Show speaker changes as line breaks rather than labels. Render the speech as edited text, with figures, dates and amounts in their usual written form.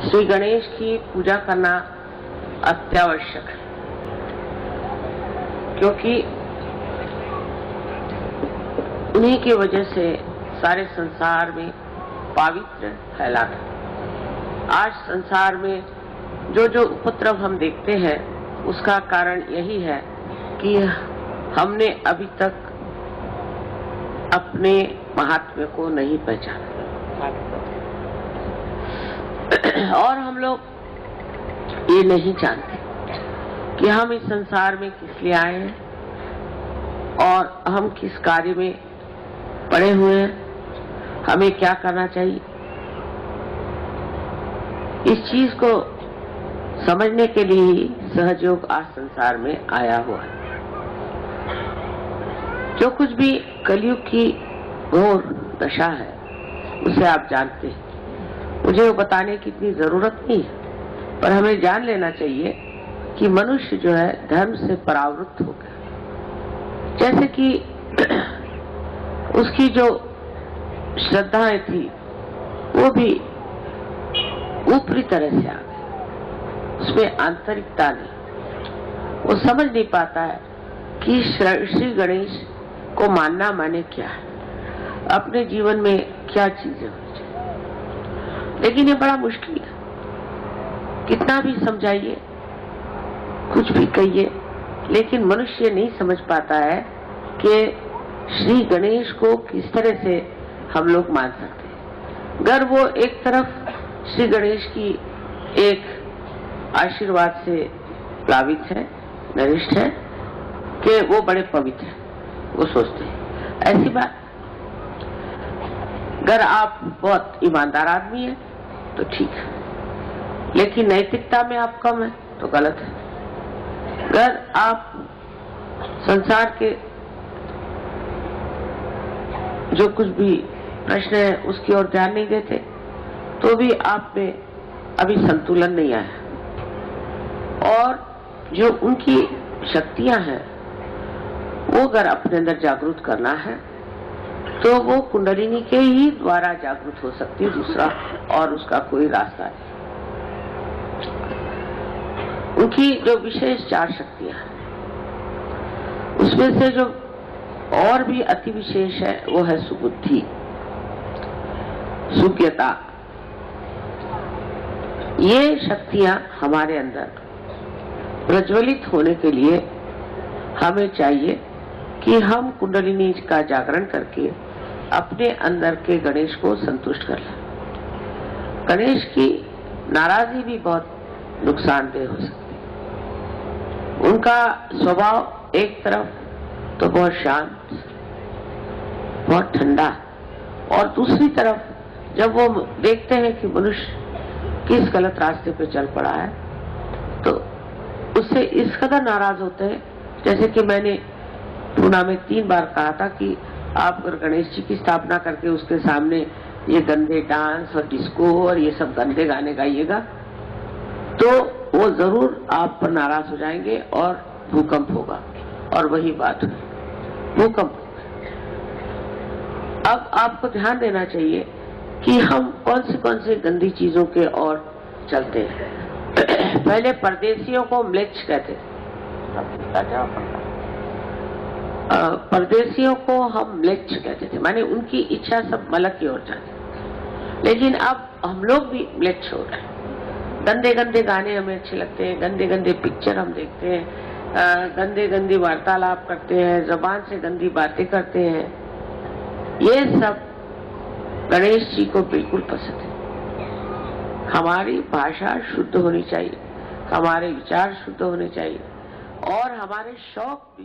श्री गणेश की पूजा करना अत्यावश्यक है, क्योंकि उन्हीं की वजह से सारे संसार में पावित्र फैला था। आज संसार में जो जो उपद्रव हम देखते हैं उसका कारण यही है कि हमने अभी तक अपने महात्म्य को नहीं पहचाना और हम लोग ये नहीं जानते कि हम इस संसार में किस लिए आए हैं और हम किस कार्य में पड़े हुए हैं, हमें क्या करना चाहिए। इस चीज को समझने के लिए ही सहजयोग आज संसार में आया हुआ है। जो कुछ भी कलयुग की घोर दशा है उसे आप जानते हैं, मुझे वो बताने की इतनी जरूरत नहीं है, पर हमें जान लेना चाहिए कि मनुष्य जो है धर्म से परावृत्त हो गया। जैसे कि उसकी जो श्रद्धाएं थी वो भी ऊपरी तरह से आ गई, उसमें आंतरिकता नहीं। वो समझ नहीं पाता है कि श्री गणेश को मानना माने क्या है, अपने जीवन में क्या चीजें होनी चाहिए। लेकिन ये बड़ा मुश्किल है, कितना भी समझाइए, कुछ भी कहिए, लेकिन मनुष्य नहीं समझ पाता है कि श्री गणेश को किस तरह से हम लोग मान सकते हैं। अगर वो एक तरफ श्री गणेश की एक आशीर्वाद से प्लावित है, नरिष्ठ है कि वो बड़े पवित्र हैं, वो सोचते हैं ऐसी बात। अगर आप बहुत ईमानदार आदमी हैं तो ठीक है, लेकिन नैतिकता में आप कम है तो गलत है। अगर आप संसार के जो कुछ भी प्रश्न है उसकी ओर ध्यान नहीं देते तो भी आप में अभी संतुलन नहीं आया। और जो उनकी शक्तियां हैं वो अगर अपने अंदर जागृत करना है तो वो कुंडलिनी के ही द्वारा जागृत हो सकती है, दूसरा और उसका कोई रास्ता नहीं। उनकी जो विशेष 4 शक्तियां हैं उसमें से जो और भी अति विशेष है वो है सुबुद्धि, सुज्ञता। ये शक्तियां हमारे अंदर प्रज्वलित होने के लिए हमें चाहिए कि हम कुंडलिनी का जागरण करके अपने अंदर के गणेश को संतुष्ट कर लें। गणेश की नाराजगी भी बहुत नुकसानदेह हो सकती है। उनका स्वभाव एक तरफ तो बहुत शांत, बहुत ठंडा, और दूसरी तरफ जब वो देखते हैं कि मनुष्य किस गलत रास्ते पे चल पड़ा है तो उससे इस कदर नाराज होते हैं। जैसे कि मैंने पूना में 3 बार कहा था कि आप अगर गणेश जी की स्थापना करके उसके सामने ये गंदे डांस और डिस्को और ये सब गंदे गाने गाइएगा तो वो जरूर आप पर नाराज हो जाएंगे और भूकंप होगा। और वही बात हुई, भूकंप। अब आपको ध्यान देना चाहिए कि हम कौन सी गंदी चीजों के ओर चलते हैं। पहले परदेशियों को म्लेच्छ कहते थे, परदेशियों को हम म्लेच्छ कहते थे, माने उनकी इच्छा सब मलक की ओर जाती। लेकिन अब हम लोग भी म्लेच्छ हो रहे हैं। गंदे गंदे गाने हमें अच्छे लगते हैं, गंदे गंदे पिक्चर हम देखते हैं, गंदे गंदी वार्तालाप करते हैं, जबान से गंदी बातें करते हैं। ये सब गणेश जी को बिल्कुल पसंद है। हमारी भाषा शुद्ध होनी चाहिए, हमारे विचार शुद्ध होने चाहिए और हमारे शौक भी